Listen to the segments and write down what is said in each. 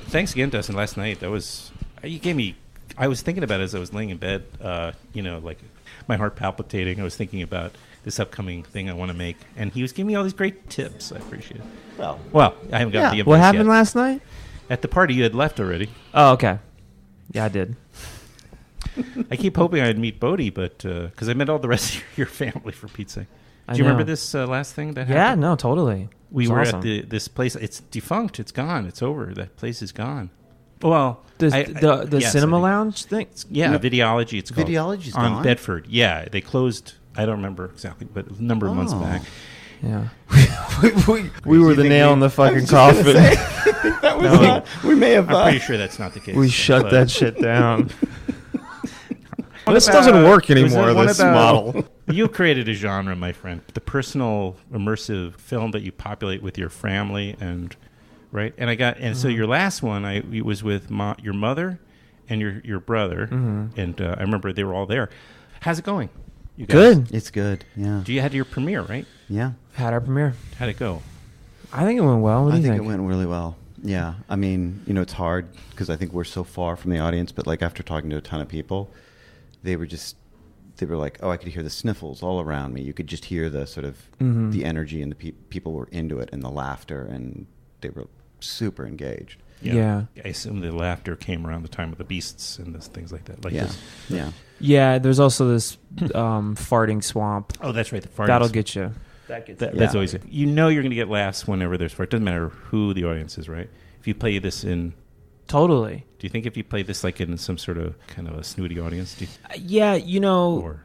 thanks again, Dustin. Last night, you gave me. I was thinking about it as I was laying in bed. Like my heart palpitating. I was thinking about this upcoming thing I want to make, and he was giving me all these great tips. I appreciate it. Well, I haven't got the advice What happened yet. last night? At the party, you had left already. Oh, okay. Yeah, I did. I keep hoping I'd meet Bodhi, but because I met all the rest of your family, for Pete's sake. I Do you know. remember this last thing that happened? Yeah, no, totally. We It were was at awesome. this place. It's defunct. It's gone. It's over. That place is gone. Well, The yes, cinema I think. lounge thing? Yeah, No. Videology. It's called. Videology's on gone? Bedford. Yeah, they closed. I don't remember exactly, but a number of months Oh. back. Yeah. we We were the nail in the fucking coffin. That was No. not, we may have. I'm pretty sure that's not the case. We shut but- that shit down. What This about- doesn't work was anymore, it one this about- model. You created a genre, my friend. The personal, immersive film that you populate with your family, and right. And so your last one, it was with your mother and your brother, and I remember they were all there. How's it going? You guys? Good. It's good. Yeah. You had your premiere, right? Yeah. Had our premiere. How'd it go? I think it went well. What do I you think think? it went really well. Yeah. I mean, it's hard because I think we're so far from the audience, but like after talking to a ton of people, they were like, oh, I could hear the sniffles all around me. You could just hear the sort of the energy, and the people were into it, and the laughter, and they were super engaged. Yeah. I assume the laughter came around the time of the beasts and things like that. Like Yeah. this. Yeah. Yeah, there's also this farting swamp. Oh, that's right. The farts. That'll get you. That's always it. You're going to get laughs whenever there's fart. It doesn't matter who the audience is, right? If you play this in, Totally. do you think if you play this like in some sort of kind of a snooty audience, Yeah, or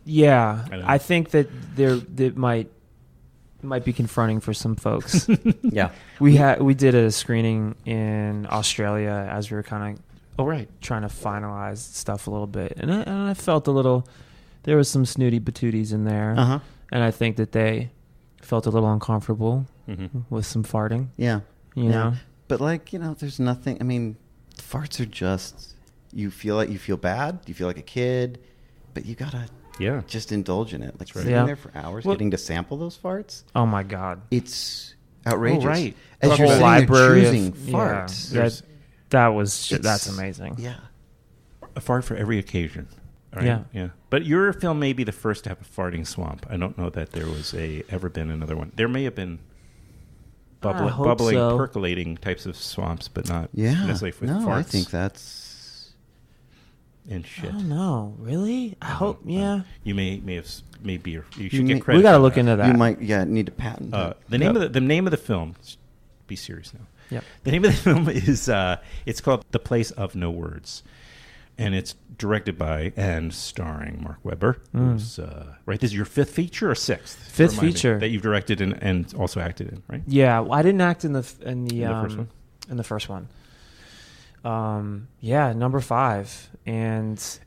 yeah, I don't know. I think that that might be confronting for some folks. Yeah. We did a screening in Australia as we were kind of trying to finalize stuff a little bit, and I felt there was some snooty patooties in there, Uh-huh. and I think that they felt a little uncomfortable with some farting. Yeah. You know? But there's nothing. I mean, farts are just. You feel bad. You feel like a kid, but you gotta just indulge in it. Like right. sitting there for hours, getting to sample those farts. Oh my God, it's outrageous. Oh, right. As The you're whole sitting library there of- choosing farts. yeah. That's amazing. Yeah. a fart for every occasion. Right? Yeah. Yeah. But your film may be the first to have a farting swamp. I don't know that there was ever been another one. There may have been bubbling, so. percolating types of swamps, but not Yeah. necessarily with No, farts. I think that's. and I shit. don't know. Really? I hope. Yeah. You you should get credit. We got to for look that. into that. You might need to patent it. The name of the film. Be serious now. Yep. The name of the film is it's called The Place of No Words, and it's directed by and starring Mark Webber. Who's right. This is your fifth feature or sixth? Fifth Remind me, feature. that you've directed and also acted in, right? Yeah, well, I didn't act in the first one? In the first one. Yeah, number 5, and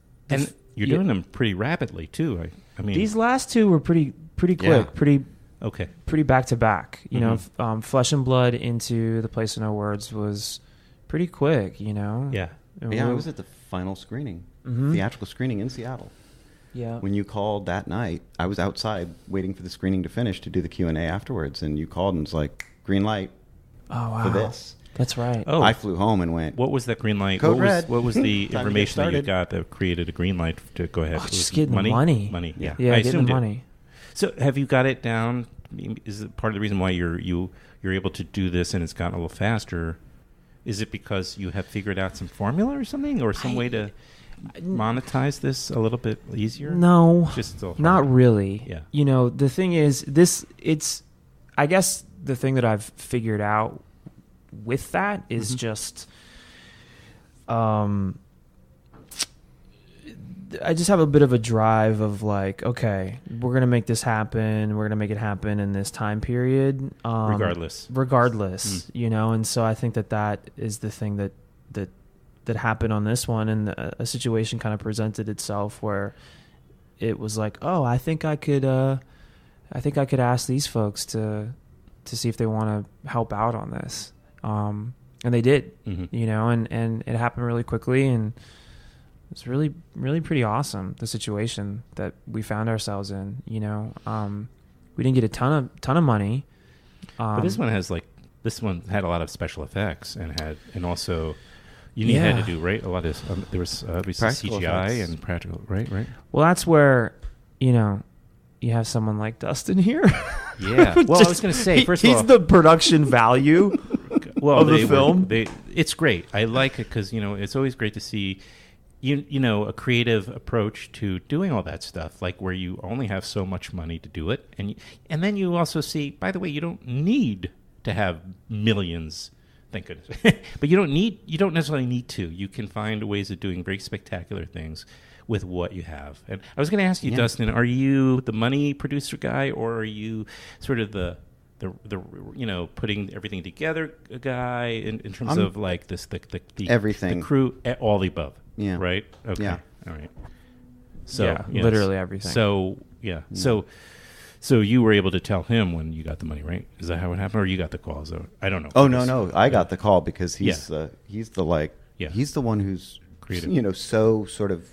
You're doing them pretty rapidly too. I mean, these last two were pretty quick, Yeah. pretty back to back. You know, Flesh and Blood into The Place of No Words was pretty quick. You know, Yeah. And Yeah, I we- was at the final screening, Mhm. theatrical screening in Seattle. Yeah, When you called that night, I was outside waiting for the screening to finish to do the Q&A afterwards, and you called and was like, green light oh wow, for this. That's right. Oh, I flew home and went, what was that green light? Code what was, red. what was the Time to get information that you started. got that created a green light to go ahead? Oh, Was just it getting the money. Money. Yeah. Yeah, I getting the assumed it. money. So have you got it down? Is it part of the reason why you're able to do this and it's gotten a little faster? Is it because you have figured out some formula or something, or some way to monetize this a little bit easier? No, Just still hard. not really. Yeah. You know, the thing is, I guess the thing that I've figured out with that is just, I just have a bit of a drive of like, okay, we're going to make this happen. We're going to make it happen in this time period. Regardless. You know, and so I think that is the thing that happened on this one, and a situation kind of presented itself where it was like, oh, I think I could ask these folks to see if they want to help out on this, and they did, you know, and it happened really quickly, and it's really, really pretty awesome, the situation that we found ourselves in. You know, we didn't get a ton of money, But this one has like this one had a lot of special effects and also you had to do right a lot of there was obviously CGI effects. And practical right. Well, that's where you have someone like Dustin here. Yeah. Well, I was going to say first of all, he's the production value of the film. It's great. I like it because it's always great to see a creative approach to doing all that stuff, like where you only have so much money to do it, and then you also see, by the way, you don't need to have millions. Thank goodness. But you don't necessarily need to. You can find ways of doing very spectacular things with what you have. And I was going to ask you, Dustin, are you the money producer guy, or are you sort of the putting everything together guy in terms of like the everything, the crew, all the above? Yeah. Right. Okay. Yeah. All right. So literally everything. So yeah. So you were able to tell him when you got the money, right? Is that how it happened, or you got the call? So I don't know. Oh no, I got the call because he's the one who's creative. So sort of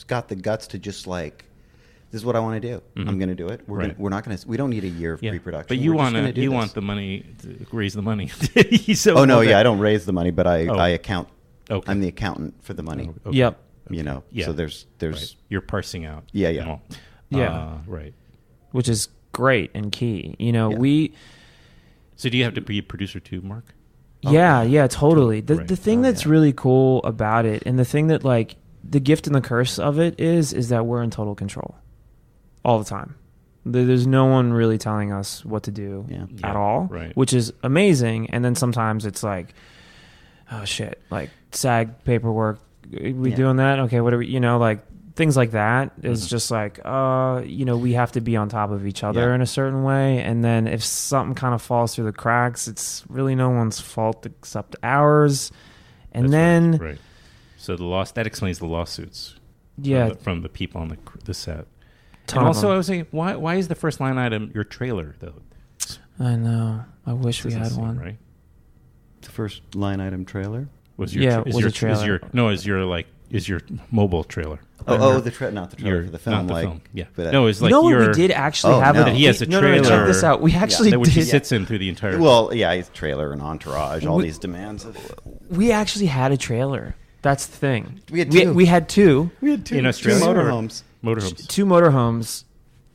got the guts to just like, this is what I want to do. Mm-hmm. I'm going to do it. We don't need a year of pre-production. But you want the money to raise the money. I don't raise the money, but I account. Okay. I'm the accountant for the money. Okay. Yep. So there's right. You're parsing out. Yeah. Right. Which is great and key. So do you have to be a producer too, Mark? Yeah, totally. The thing that's yeah. really cool about it, and the thing that like the gift and the curse of it is that we're in total control all the time. There's no one really telling us what to do at all, right. Which is amazing. And then sometimes it's like, oh shit, like SAG paperwork. We doing that? Okay, what are we? Like things like that is just like, we have to be on top of each other in a certain way. And then if something kind of falls through the cracks, it's really no one's fault except ours. And That's then, right. So that explains the lawsuits. Yeah, from the people on the set. Ton and of also, them. I was saying, why is the first line item your trailer though? I know. I wish we had one. Right. The first line item trailer Was your trailer. Is your mobile trailer? not the trailer for the film. Not the like, film. Yeah. But No, it's like we did actually have no. it. He has a No, trailer. check this out. We actually which he did. sits in through the entire. Well, yeah, he's trailer and entourage, all these demands. We actually had a trailer. That's the thing. We had two. We had two. in Australia. Motorhomes. Two motorhomes.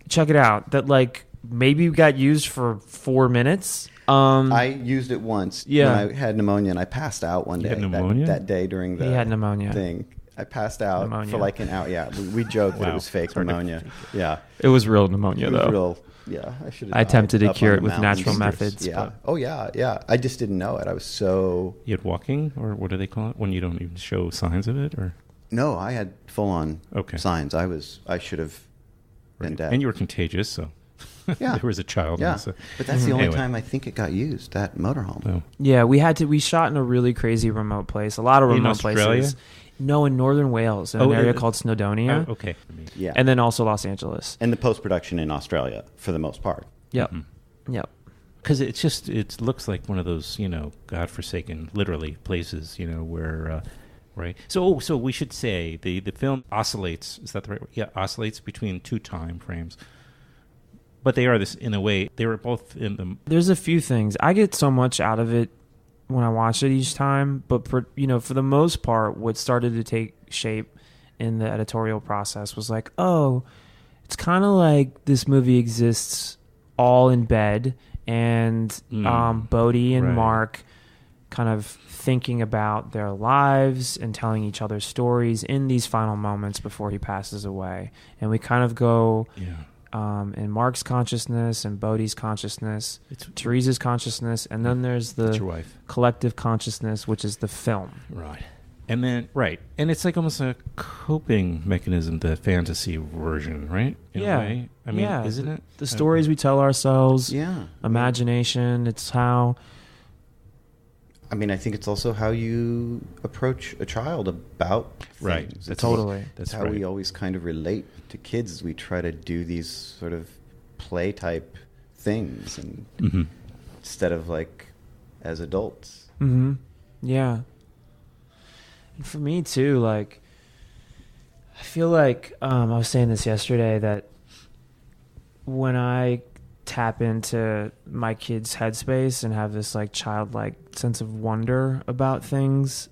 Check it out. That like maybe got used for 4 minutes. I used it once when I had pneumonia and I passed out one day. You had pneumonia? That day during the He had pneumonia. thing. I passed out for like an hour. Yeah, we joked that it was fake pneumonia. Yeah, It was real pneumonia though. I should. I attempted to cure it with natural methods. Yeah. Oh yeah. I just didn't know it. I was so. You had walking, or what do they call it when you don't even show signs of it, or? No, I had full on signs. I should have been dead. And you were contagious, so. Yeah. There was a child. Yeah. But that's the only Anyway. time I think it got used. That motorhome. Oh. Yeah, we shot in a really crazy remote place. A lot of remote Australia? places. No, in northern Wales, in an area called Snowdonia. Oh, okay. Yeah. And then also Los Angeles. And the post production in Australia for the most part. Yep. Mm-hmm. Yep. Because it looks like one of those, godforsaken, literally, places, where, right? So we should say the film oscillates. Is that the right word? Yeah, oscillates between two time frames. But they are this, in a way, they were both in the... There's a few things. I get so much out of it when I watch it each time, but for the most part, what started to take shape in the editorial process was like, oh, it's kind of like this movie exists all in bed, and Bodhi and Mark kind of thinking about their lives and telling each other stories in these final moments before he passes away. And we kind of go... in Mark's consciousness and Bodhi's consciousness, Teresa's consciousness, and then there's the collective consciousness, which is the film. Right. And then, and it's like almost a coping mechanism, the fantasy version, right? In a way. I mean, isn't it? The stories we tell ourselves, Yeah. imagination, it's how... I mean, I think it's also how you approach a child about Right. things. That's Totally. That's how we always kind of relate to kids as we try to do these sort of play type things and instead of like as adults. Mm-hmm. Yeah. And for me too, like, I feel like I was saying this yesterday, that when I tap into my kid's headspace and have this like childlike sense of wonder about things,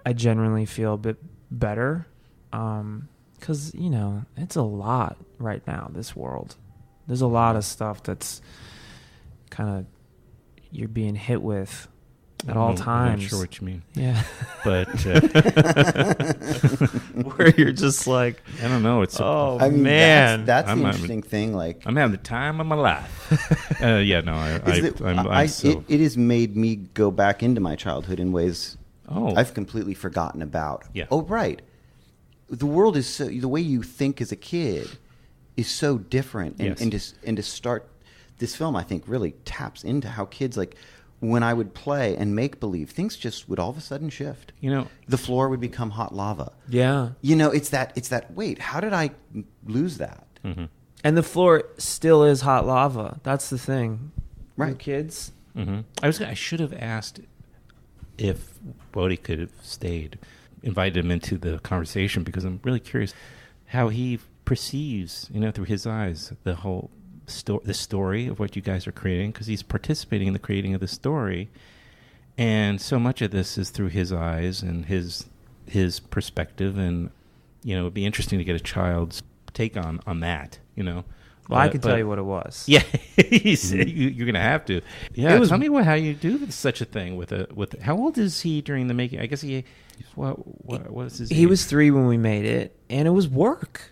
I genuinely feel a bit better. 'Cause you know, it's a lot right now, this world. There's a lot of stuff that's kind of you're being hit with at all times. I'm not sure what you mean. Yeah. But where you're just like, I don't know. It's man, that's the interesting thing. Like, I'm having the time of my life. Yeah, no, it has made me go back into my childhood in ways I've completely forgotten about. Yeah. Oh, right. The world is so, the way you think as a kid is so different. And, Yes. and to start this film, I think, really taps into how kids, like, when I would play and make believe, things just would all of a sudden shift. You know, the floor would become hot lava. yeah. You know, it's that, wait, how did I lose that? Mm-hmm. And the floor still is hot lava. That's the thing. Right. Your kids. Mm-hmm. I should have asked if Bodhi could have stayed, invited him into the conversation, because I'm really curious how he perceives, you know, through his eyes, the whole the story of what you guys are creating, because he's participating in the creating of the story, and so much of this is through his eyes and his perspective, and you know, it'd be interesting to get a child's take on that, you know. Well, I can tell you what it was. Yeah, you're gonna have to. Yeah, tell me how you do such a thing with how old is he during the making? I guess what was his age? He was 3 when we made it, and it was work.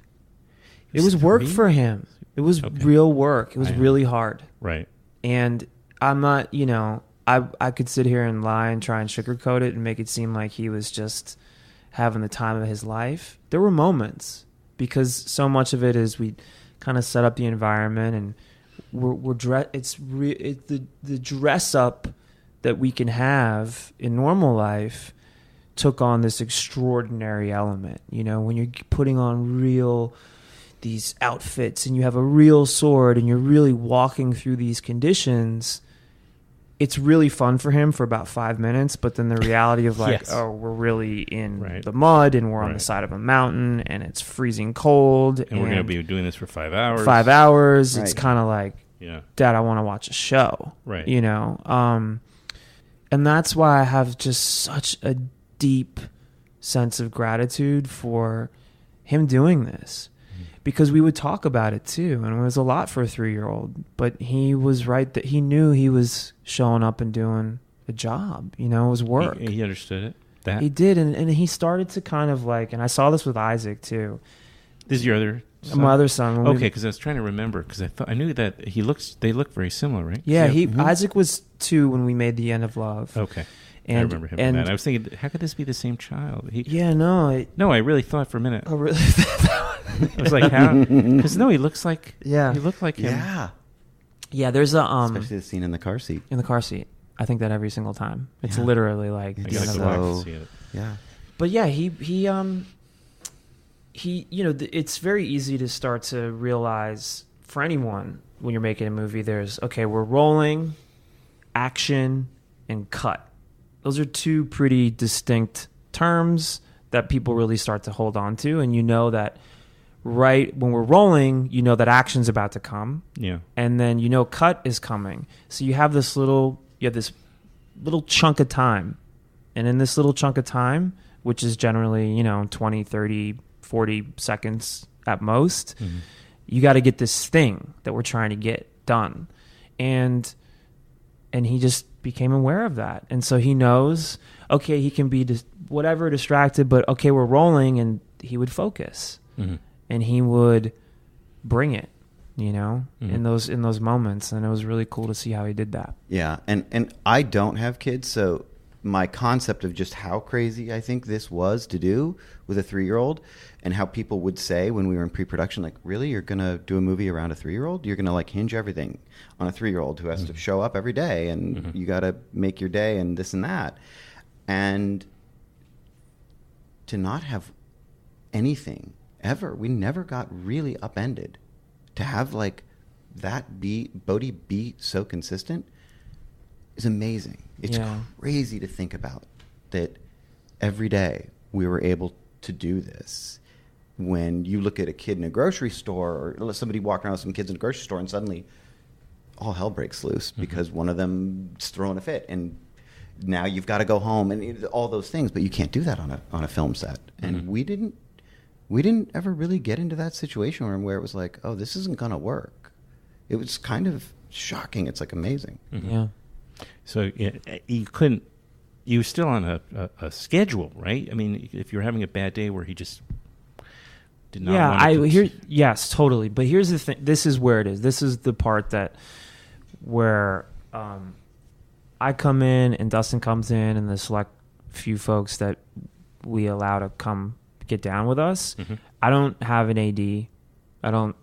It was work 3? for him. It was real work. It was really hard. Right. And I'm not, you know, I could sit here and lie and try and sugarcoat it and make it seem like he was just having the time of his life. There were moments, because so much of it is we kind of set up the environment, and the dress up that we can have in normal life took on this extraordinary element. You know, when you're putting on these outfits and you have a real sword and you're really walking through these conditions, it's really fun for him for about 5 minutes, but then the reality of like, we're really in the mud, and we're on the side of a mountain, and it's freezing cold, and we're going to be doing this for 5 hours. 5 hours. It's kind of like, Dad, I want to watch a show. Right. You know? And that's why I have just such a deep sense of gratitude for him doing this. Because we would talk about it too, and it was a lot for a 3-year-old. But he was right that he knew he was showing up and doing a job. You know, it was work. He understood it. He did, and he started to kind of like, and I saw this with Isaac too. This is your other son? My other son. Okay, because I was trying to remember, because I knew that they look very similar, right? Yeah, Isaac was 2 when we made The End of Love. Okay. And, I remember him. And I was thinking, how could this be the same child? No, I really thought for a minute. Oh, really? I was like, how? Because he looks like he looked like him. Yeah, there's a especially the scene in the car seat. In the car seat, I think that every single time. It's literally like, I gotta go back and see it. Yeah, but yeah, he you know, it's very easy to start to realize for anyone when you're making a movie, there's we're rolling, action, and cut. Those are 2 pretty distinct terms that people really start to hold on to, and you know that right when we're rolling, you know that action's about to come. Yeah. And then you know cut is coming. So you have this little chunk of time. And in this little chunk of time, which is generally, you know, 20, 30, 40 seconds at most, you got to get this thing that we're trying to get done. And he just became aware of that. And so he knows, he can be distracted, but we're rolling, and he would focus. And he would bring it, you know, in those moments. And it was really cool to see how he did that. Yeah. And I don't have kids, so my concept of just how crazy I think this was to do with a 3-year-old, and how people would say when we were in pre-production, like, really, you're going to do a movie around a 3-year-old? You're going to like hinge everything on a 3-year-old who has to show up every day, and you got to make your day and this and that. And to not have anything ever, we never got really upended. To have like that Bodhi be so consistent is amazing. It's crazy to think about that every day we were able to do this. When you look at a kid in a grocery store, or somebody walking around with some kids in a grocery store, and suddenly all hell breaks loose because one of them's throwing a fit, and now you've got to go home and all those things. But you can't do that on a film set. And we didn't ever really get into that situation where it was like, oh, this isn't going to work. It was kind of shocking. It's like amazing. Yeah. So you couldn't. You were still on a schedule, right? I mean, if you're having a bad day where he just did not. Yeah, yes, totally. But here's the thing. This is where it is. This is the part where I come in and Dustin comes in and the select few folks that we allow to come get down with us. I don't have an AD. I don't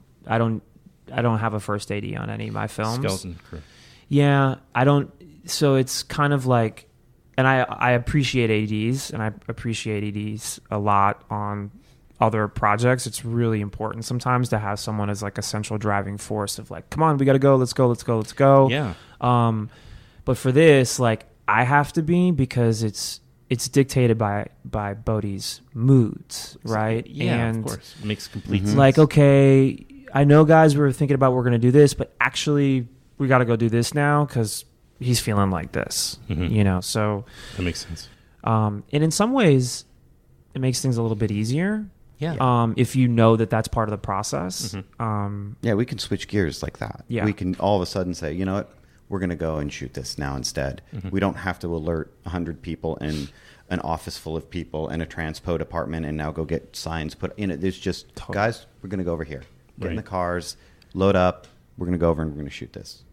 have a first AD on any of my films. Skeleton crew. Yeah, I don't. So it's kind of like, and I appreciate ADs and I appreciate ADs a lot on other projects. It's really important sometimes to have someone as like a central driving force of like, come on, we got to go. Let's go. Yeah. But for this, like, I have to be, because it's dictated by Bodhi's moods, right? Yeah, and of course. It makes complete sense. like, okay, I know, guys, we're thinking about we're going to do this, but actually we got to go do this now because he's feeling like this, so. That makes sense. And in some ways, it makes things a little bit easier. Yeah. If you know that that's part of the process. Yeah, we can switch gears like that. Yeah. We can all of a sudden say, you know what? We're going to go and shoot this now instead. We don't have to alert 100 people and an office full of people and a transpo department and now go get signs put in it. There's just, guys, we're going to go over here. Get in the cars, load up. We're going to go over and we're going to shoot this.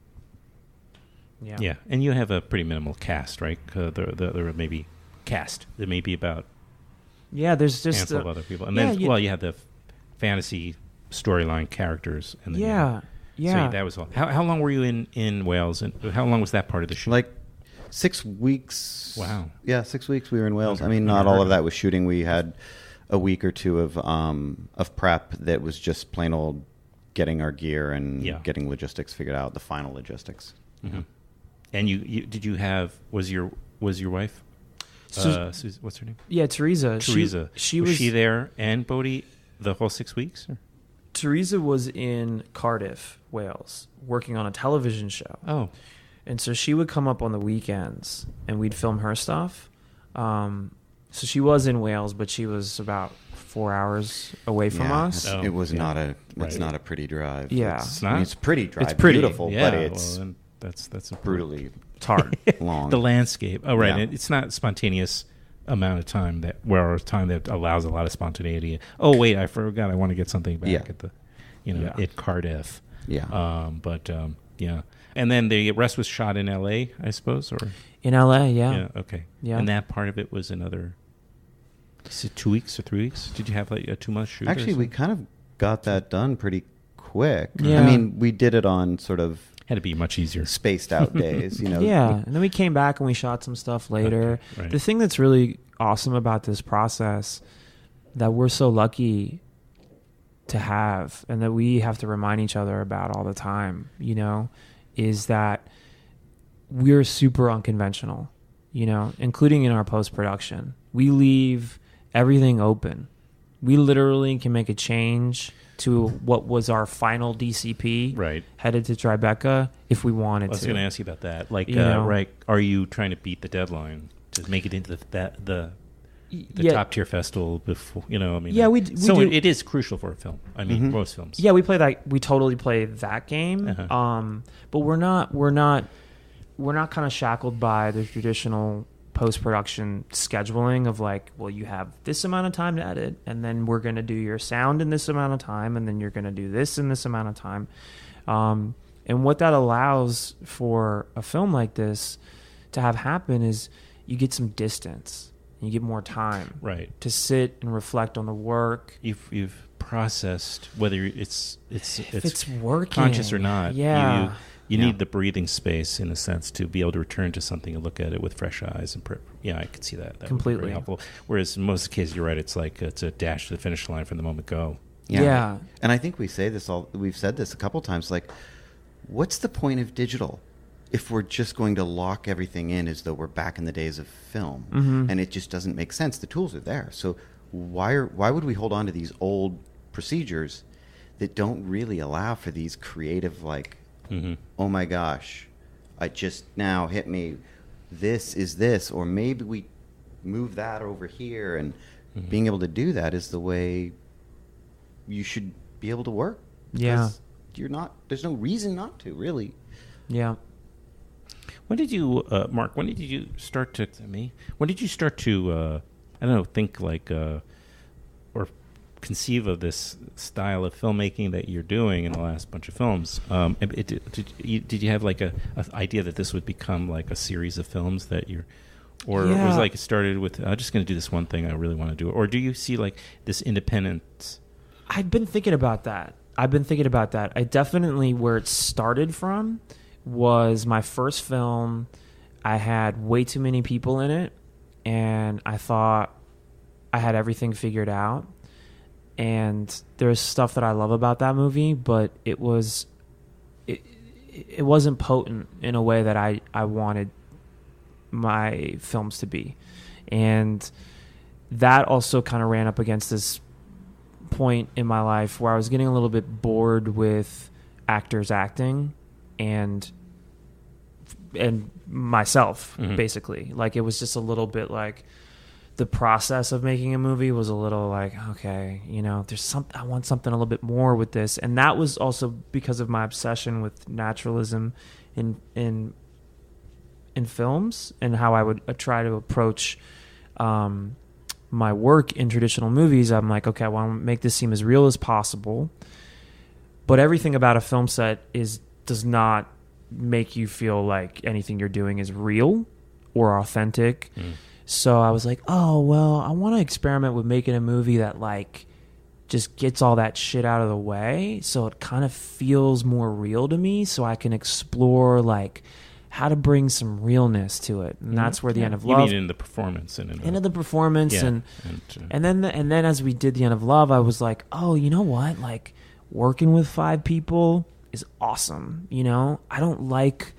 Yeah. And you have a pretty minimal cast, right? There may be cast. There may be about there's just handful of other people. And then, you have the fantasy storyline characters. And then Yeah. So that was all. How long were you in Wales, and how long was that part of the shoot? Like 6 weeks. Wow. Yeah, 6 weeks we were in Wales. I mean, not all of that was shooting. We had a week or two of prep that was just plain old getting our gear and getting logistics figured out, the final logistics. And was your wife? What's her name? Yeah, Teresa. Teresa. Was she there and Bodhi the whole 6 weeks? Or? Teresa was in Cardiff, Wales, working on a television show. Oh. And so she would come up on the weekends and we'd film her stuff. So she was in Wales, but she was about 4 hours away from us. It was not a pretty drive. Yeah. It's not? I mean, it's pretty drive. It's pretty. Beautiful, but it's that's brutally it's hard. long. The landscape. Oh, right. Yeah. It's not spontaneous amount of time that allows a lot of spontaneity. Oh, wait, I forgot. I want to get something back at the, at Cardiff. Yeah. And then the rest was shot in L.A., I suppose, or in L.A., yeah. Okay. Yeah. And that part of it was another, is it 2 weeks or 3 weeks? Did you have like a 2 month shoot? Actually, we kind of got that done pretty quick. Yeah. I mean, we did it on sort of had to be much easier. Spaced out days, Yeah, and then we came back and we shot some stuff later. Okay, right. The thing that's really awesome about this process that we're so lucky to have, and that we have to remind each other about all the time, is that we're super unconventional, including in our post-production. We leave everything open. We literally can make a change to what was our final DCP headed to Tribeca if we wanted to. I was going to ask you about that. Like, are you trying to beat the deadline to make it into the top tier festival before, we do. It is crucial for a film. I mean, most films. Yeah, we totally play that game. But we're not kind of shackled by the traditional post-production scheduling of like, well, you have this amount of time to edit, and then we're going to do your sound in this amount of time, and then you're going to do this in this amount of time. And what that allows for a film like this to have happen is you get some distance. You get more time to sit and reflect on the work. You've processed whether it's working, conscious or not. Yeah. You need the breathing space, in a sense, to be able to return to something and look at it with fresh eyes. And I could see that. That completely would be very helpful. Whereas in most cases, you're right. It's like it's a dash to the finish line from the moment go. Yeah. And I think we've said this a couple times. Like, what's the point of digital if we're just going to lock everything in as though we're back in the days of film? And it just doesn't make sense. The tools are there. So why would we hold on to these old procedures that don't really allow for these creative, like, oh my gosh, I just now hit me, this is this, or maybe we move that over here, and being able to do that is the way you should be able to work. Yeah. There's no reason not to, really. Yeah. When did you, Mark, when did you start to, when did you start to, I don't know, think like, or conceive of this style of filmmaking that you're doing in the last bunch of films? Did you have like a idea that this would become like a series of films that you're, or it was like it started with, I'm just going to do this one thing I really want to do? Or do you see like this independence? I've been thinking about that. I definitely, where it started from was my first film. I had way too many people in it, and I thought I had everything figured out. And there's stuff that I love about that movie, but it wasn't potent in a way that I wanted my films to be. And that also kind of ran up against this point in my life where I was getting a little bit bored with actors acting and myself, basically. Like, it was just a little bit like the process of making a movie was a little like, okay, I want something a little bit more with this. And that was also because of my obsession with naturalism in films, and how I would try to approach my work in traditional movies. I'm like, okay, I want to make this seem as real as possible, but everything about a film set does not make you feel like anything you're doing is real or authentic. So I was like, oh, well, I want to experiment with making a movie that like just gets all that shit out of the way, so it kind of feels more real to me, so I can explore like how to bring some realness to it. And that's where the End of Love. You mean in the performance and into the performance, and then as we did the End of Love, I was like, oh, you know what? Like, working with 5 people is awesome. I don't like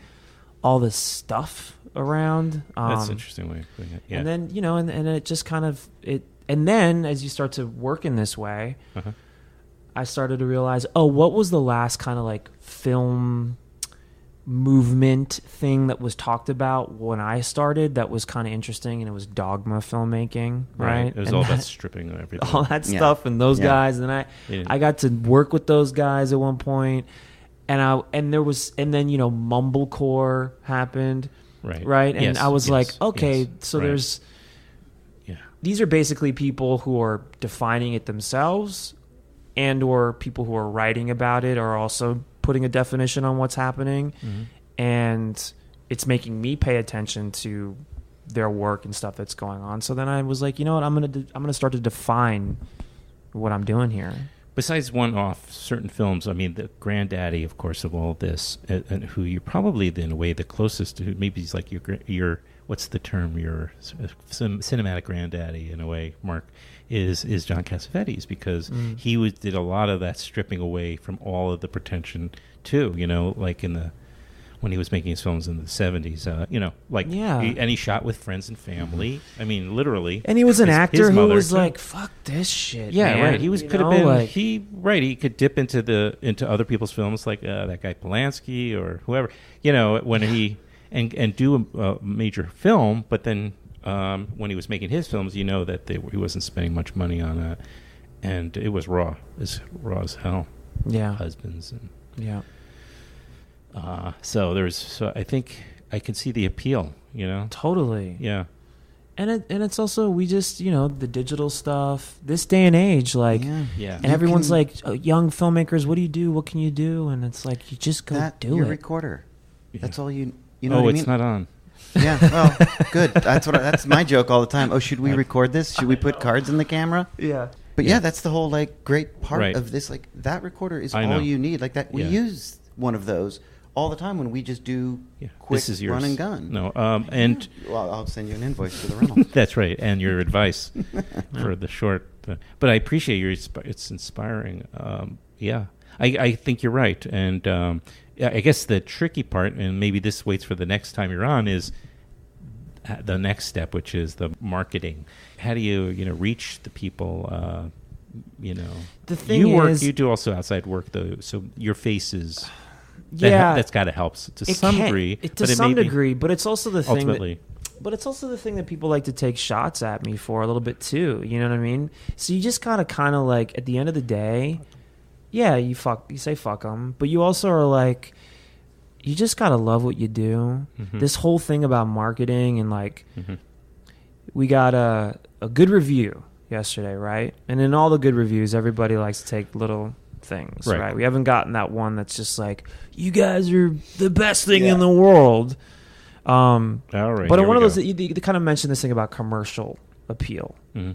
all this stuff around. That's an interesting way of putting it. Yeah. And then and it just kind of it. And then as you start to work in this way, I started to realize, oh, what was the last kind of like film movement thing that was talked about when I started that was kind of interesting, and it was dogma filmmaking, right? It was all about stripping everything, all that stuff, and those guys, and I got to work with those guys at one point, and then mumblecore happened, right, and I was like, okay, so there's these are basically people who are defining it themselves, and or people who are writing about it are also putting a definition on what's happening, and it's making me pay attention to their work and stuff that's going on. So then I was like, you know what, I'm gonna start to define what I'm doing here. Besides one-off certain films, I mean, the granddaddy, of course, of all this, and who you're probably in a way the closest to, maybe he's like your what's the term, your cinematic granddaddy in a way, Mark, is John Cassavetes, because he did a lot of that stripping away from all of the pretension too, like when he was making his films in the 70s, and he shot with friends and family. I mean, literally. And he was an actor who was like, fuck this shit, yeah, man. right. He could have been like, he could dip into other people's films, like that guy Polanski or whoever, when he and do a major film, but then when he was making his films, that he wasn't spending much money on that, and it was raw as hell. Yeah, husbands and so I think I can see the appeal. Totally. Yeah. And it's also, we just, the digital stuff, this day and age, like, and everyone's like, young filmmakers, what do you do? What can you do? And it's like, you just go do your it. recorder. Yeah. That's all you know what I mean? It's not on. Yeah, well, good. That's my joke all the time. Oh, should we record this? Should we put cards in the camera? Yeah. But that's the whole, like, great part of this. Like, that recorder is all you need. Like, that we use one of those all the time when we just do quick run and gun. No, and well, I'll send you an invoice for the rental. That's right, and your advice for the short. But I appreciate it's inspiring. I think you're right, and I guess the tricky part, and maybe this waits for the next time you're on, is the next step, which is the marketing. How do you reach the people? The thing you do also outside work though, so your face is that's got to help to some degree. To some degree, but it's also the thing ultimately. But it's also the thing that people like to take shots at me for a little bit too. You know what I mean? So you just gotta kind of like, at the end of the day, yeah, you say fuck them, but you also are like, you just gotta love what you do. Mm-hmm. This whole thing about marketing and like, we got a good review yesterday, right? And in all the good reviews, everybody likes to take little things, right? We haven't gotten that one that's just like, you guys are the best thing in the world. All right, but one of those, you kind of mentioned this thing about commercial appeal, mm-hmm.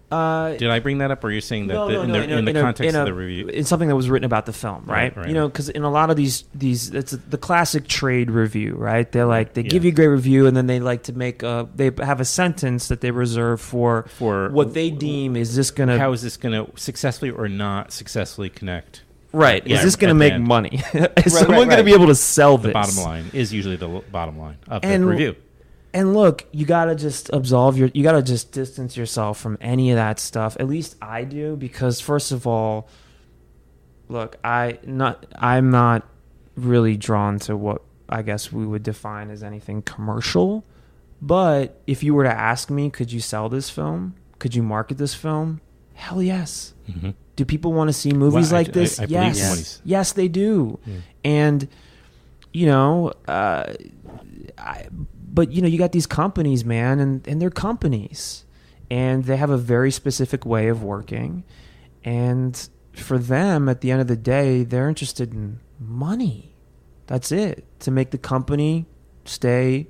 Did I bring that up, or are you saying that in the context of the review? It's something that was written about the film, right? You know, because in a lot of these, it's the classic trade review, right? They're like, they give you a great review, and then they like to make they have a sentence that they reserve for what they deem is this going to... How is this going to successfully or not successfully connect? Right. Is this going to make money? Is someone going to be able to sell this? The bottom line is usually the bottom line of the review. And look, you got to just you got to just distance yourself from any of that stuff. At least I do, because first of all, look, I'm not really drawn to what I guess we would define as anything commercial. But if you were to ask me, could you sell this film? Could you market this film? Hell yes. Mm-hmm. Do people want to see movies like this? Yes. Yes, they do. Yeah. And, you know, but, you know, you got these companies, man, and they're companies. And they have a very specific way of working. And for them, at the end of the day, they're interested in money. That's it. To make the company stay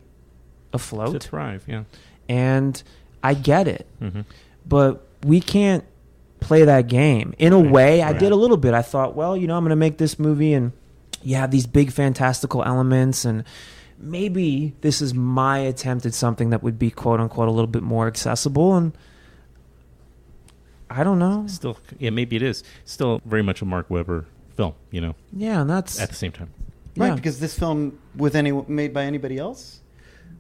afloat. To thrive, yeah. And I get it. Mm-hmm. But we can't play that game. In a way, I did a little bit. I thought, well, you know, I'm going to make this movie, and you have these big fantastical elements, and maybe this is my attempt at something that would be, quote unquote, a little bit more accessible. And I don't know. Still, yeah, maybe it is. Still very much a Mark Webber film, you know. Yeah, and that's at the same time. Right, because this film made by anybody else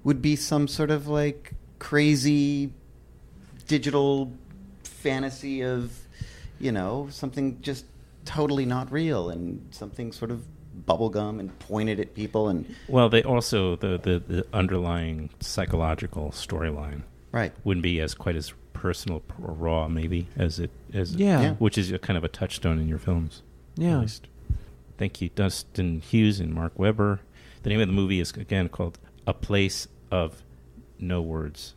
would be some sort of like crazy digital fantasy of, you know, something just totally not real, and something sort of bubblegum and pointed at people. And well, they also the underlying psychological storyline wouldn't be quite as personal or raw maybe as which is a kind of a touchstone in your films. Yeah. At least. Thank you, Dustin Hughes and Mark Webber. The name of the movie is again called A Place of No Words.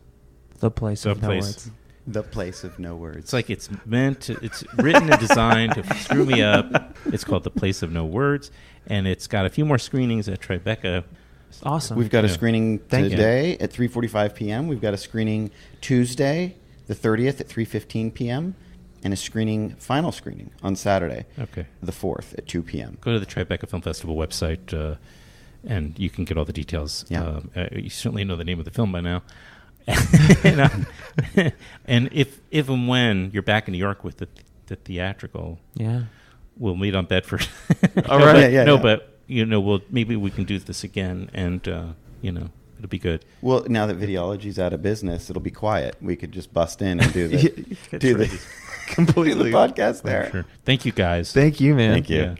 The Place of No Words. The Place of No Words. It's like it's written and designed to screw me up. It's called The Place of No Words, and it's got a few more screenings at Tribeca. Awesome. We've got a screening today at 3:45 p.m. We've got a screening Tuesday, the 30th at 3:15 p.m., and a final screening on Saturday, the 4th at 2 p.m. Go to the Tribeca Film Festival website, and you can get all the details. Yeah. You certainly know the name of the film by now. And if and when you're back in New York with the theatrical, we'll meet on Bedford. All right. But you know, maybe we can do this again, and you know, it'll be good. Well, now that Videology's out of business, it'll be quiet. We could just bust in and do the completely podcast there. Sure. Thank you, guys. Thank you, man. Thank you. Yeah.